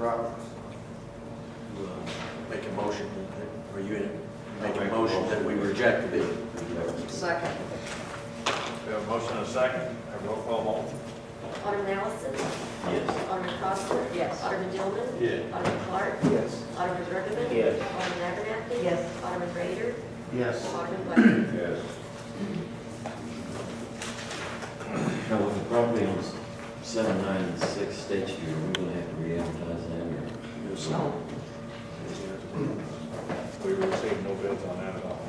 Right. Make a motion, are you in it? Make a motion that we reject the bid. Second. We have a motion and a second. Have a roll call vote. Alderman Allison. Yes. Alderman Crosser. Yes. Alderman Dillman. Yes. Alderman Clark. Yes. Alderman Bergman. Yes. Alderman Abernathy. Yes. Alderman Rader. Yes. Alderman West. Yes. Now, with the property on 796 State Street, are we gonna have to re-advertise that or? No. We received no bids on that at all.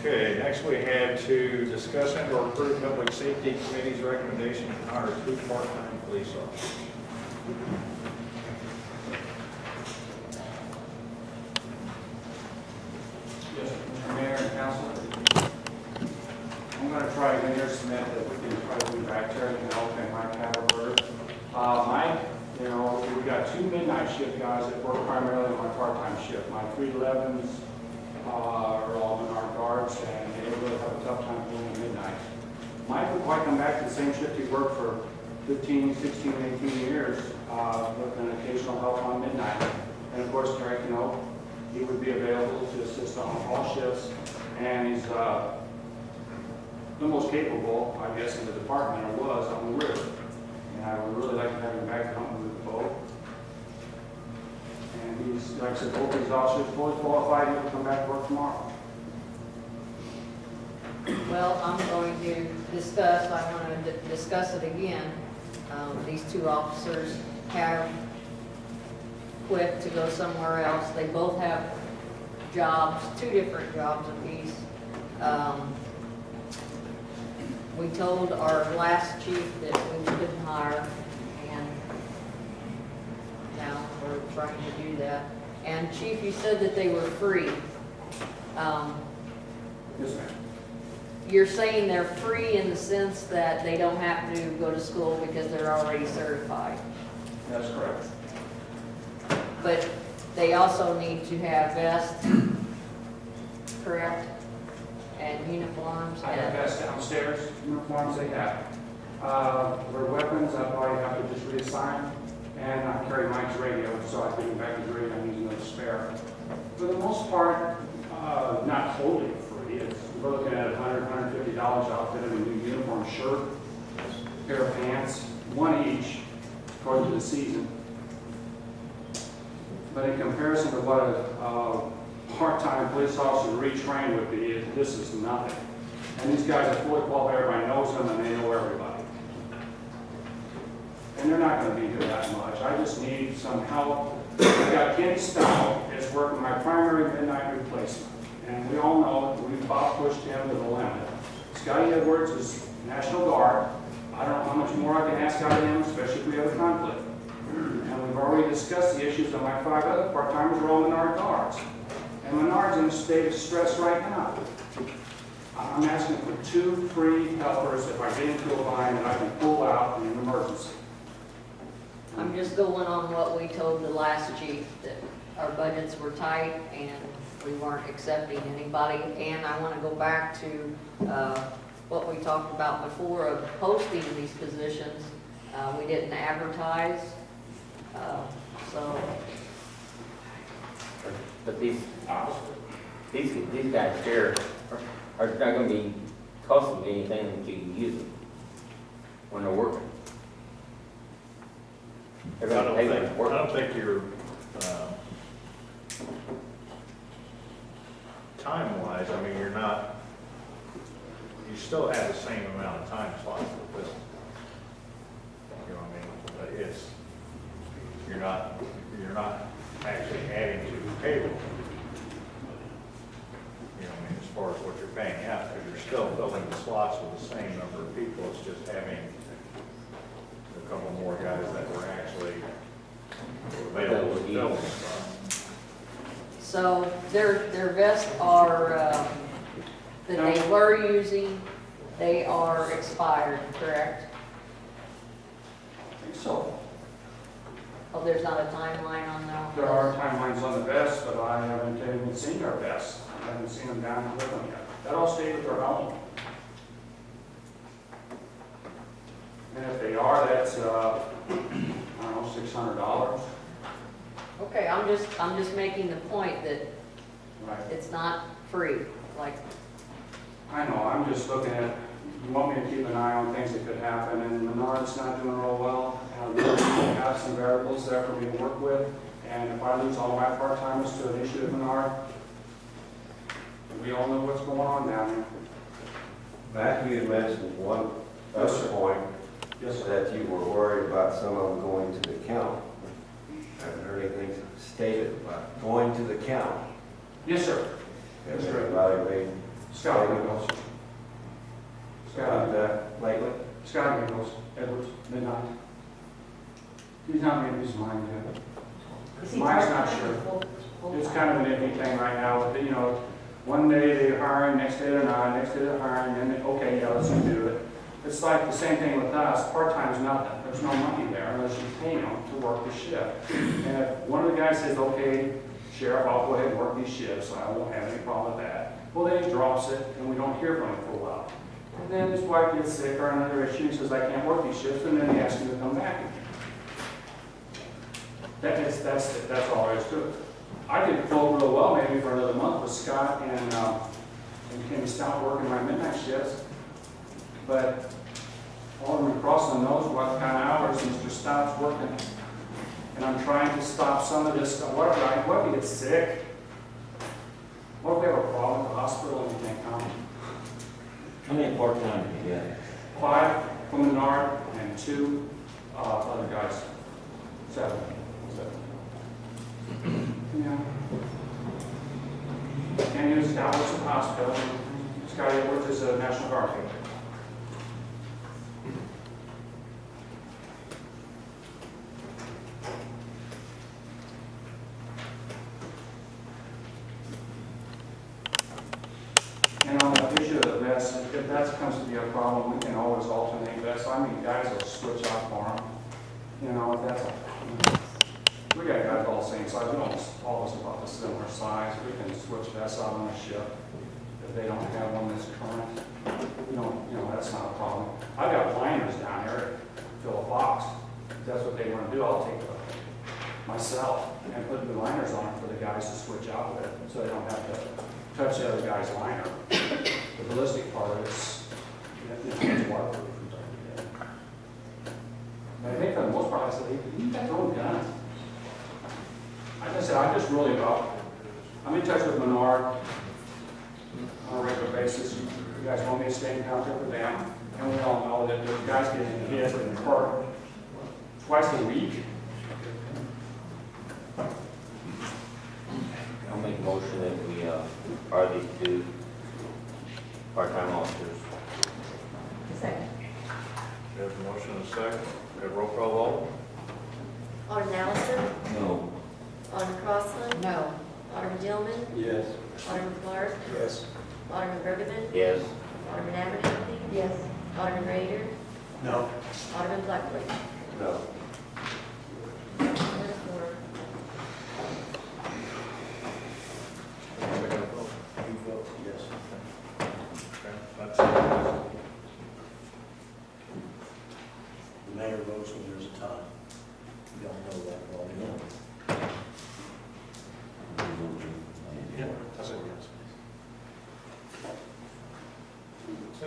Okay, next we had to discuss and or approve Public Safety Committee's recommendation to hire 2 part-time police officers. Yes, Mr. Mayor and Council. I'm going to try again here, submit that we can try to move back there and help in Mike Haverberg. Mike, we got 2 midnight shift guys that work primarily on my part-time shift. My 311s are all in our guards, and they really have a tough time pulling at midnight. Mike would quite come back to the same shift he worked for 15, 16, 18 years, with an occasional help on midnight. And of course, Derek, he would be available to assist on all shifts, and he's the most capable, I guess, in the department, or was, on the river. And I would really like to have him back to help with the boat. And he's, like I said, both these officers fully qualified, he will come back to work tomorrow. Well, I'm going to discuss, I want to discuss it again. These 2 officers have quit to go somewhere else. They both have jobs, 2 different jobs apiece. We told our last chief that we couldn't hire, and now we're trying to do that. And Chief, you said that they were free. Yes, ma'am. You're saying they're free in the sense that they don't have to go to school because they're already certified. That's correct. But they also need to have vests, correct? And uniforms I have and, vests downstairs, uniforms they have. Their weapons, I probably have to just reassign, and I carry Mike's radio, so I can back his radio and use another spare. For the most part, not totally free. We're looking at $100, $150 outfit of a new uniform shirt, pair of pants, 1 each, according to the season. But in comparison to what a part-time police officer retrained would be, this is nothing. And these guys are fully qualified, everybody knows them, and they know everybody. And they're not going to be here that much. I just need some help. I got Kenny Stout is working my primary midnight replacement. And we all know that we've about pushed him to the limit. Scotty Edwards is National Guard. I don't know how much more I can ask out of him, especially if we have a conflict. And we've already discussed the issues of my 5 other part-timers are all Menard Guards. And Menard's in a state of stress right now. I'm asking for 2 free helpers if I get into a bind that I can pull out in an emergency. I'm just going on what we told the last chief, that our budgets were tight and we weren't accepting anybody. And I want to go back to what we talked about before of posting these positions. We didn't advertise, so. But these guys here are not going to be costing you anything that you use them when they're working. I They're going to pay them to work. don't think you're, time-wise, I mean, you still have the same amount of time slots with this. You know what I mean? But you're not actually adding to the payroll. You know what I mean, as far as what you're paying out, because you're still filling the slots with the same number of people, it's just having a couple more guys that were actually available to fill them. So their vests are, that they were using, they are expired, correct? I think so. Oh, there's not a timeline on that? There are timelines on the vests, but I haven't even seen their vests. I haven't seen them down with them yet. That all stayed with their own. And if they are, that's, I don't know, $600. Okay, I'm just making the point that Right. it's not free, like, I know, I'm just looking at, you want me to keep an eye on things that could happen, and Menard's not doing real well. And I really have some variables there for me to work with, and if I lose all my part-timers to an issue at Menard, we all know what's going on down there. Matthew had mentioned one Yes, other sir. point, Yes, sir. that you were worried about some of them going to the count. I haven't heard anything stated about going to the count. Yes, sir. Has That's right. anybody made Scott Mingles. about Scott, that lately? Scott Mingles, Edwards, Midnight. He's not made up his mind yet. Mine's not sure. It's kind of an iffy thing right now, you know, one day they're hiring, next day they're not, next day they're hiring, and then, okay, yeah, let's do it. It's like the same thing with us, part-time's nothing, there's no money there unless you pay them to work the shift. And if one of the guys says, okay, Sheriff, I'll go ahead and work these shifts, I won't have any problem with that. Well, then he drops it, and we don't hear from him for a while. And then his wife gets sick or another issue, he says, I can't work these shifts, and then he asks him to come back again. That's all there is to it. I could go real well maybe for another month with Scott and Kenny Stout working my midnight shifts. But Alderman Crossland knows what kind of hours Mr. Stout's working. And I'm trying to stop some of this stuff. What if he gets sick? What if they have a problem at the hospital and he can't come? How many part-time do you got? 5 from Menard and 2 other guys. 7. Yeah. And he was Scott works at the hospital. Scott Edwards is a National Guard. And on the issue of the vets, if that comes to be a problem, we can always alternate vets. I mean, guys will switch out for them. You know, if that's a, we got guys all the same size. We don't all of us about the similar size. We can switch vests out on a ship if they don't have one that's current. You know, that's not a problem. I've got liners down here at Philip Fox. If that's what they want to do, I'll take it myself and put the liners on it for the guys to switch out with, so they don't have to touch the other guy's liner. The ballistic part of it's waterproof. But I think for the most part, I said, you got your own guns. Like I said, I just really I'm in touch with Menard on a regular basis. You guys want me to stay in contact with them? And we all know that the guys getting hit and hurt twice a week. I'll make a motion that we hire these 2 part-time officers. Second. We have a motion and a second. We have roll call vote. Alderman Allison, No. Alderman Crossland, no. Alderman Dillman, Yes. Alderman Clark, Yes. Alderman Bergman, Yes. Alderman Abernathy. Yes. Alderman Rader, No. Alderman Buckley. No. 4-4. We got a vote. You vote yes. Okay, that's it. The mayor votes when there's a tie. You don't know that, well, you know. I said yes.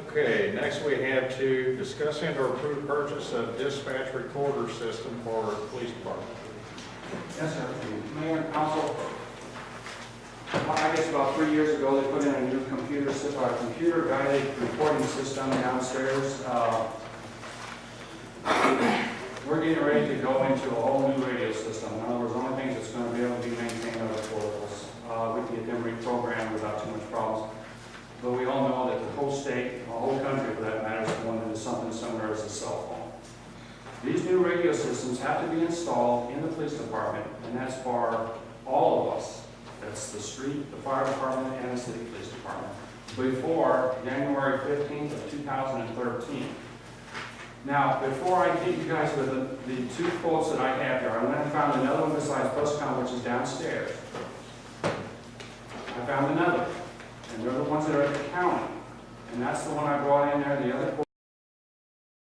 Okay, next we have to discuss and or approve purchase of dispatch recorder system for our police department. Yes, sir. Mayor and council, I guess about 3 years ago, they put in a new computer-guided reporting system downstairs. We're getting ready to go into a whole new radio system. In other words, the only things that's going to be able to be maintained are the portables. We can get them reprogrammed without too much problems. But we all know that the whole state, the whole country for that matter, is going into something similar as a cell phone. These new radio systems have to be installed in the police department, and that's for all of us. That's the street, the fire department, and the city police department, before January 15th of 2013. Now, before I get you guys with the 2 quotes that I have here, I went and found another one besides Buscom, which is downstairs. I found another, and they're the ones that are at the county. And that's the one I brought in there. The other quote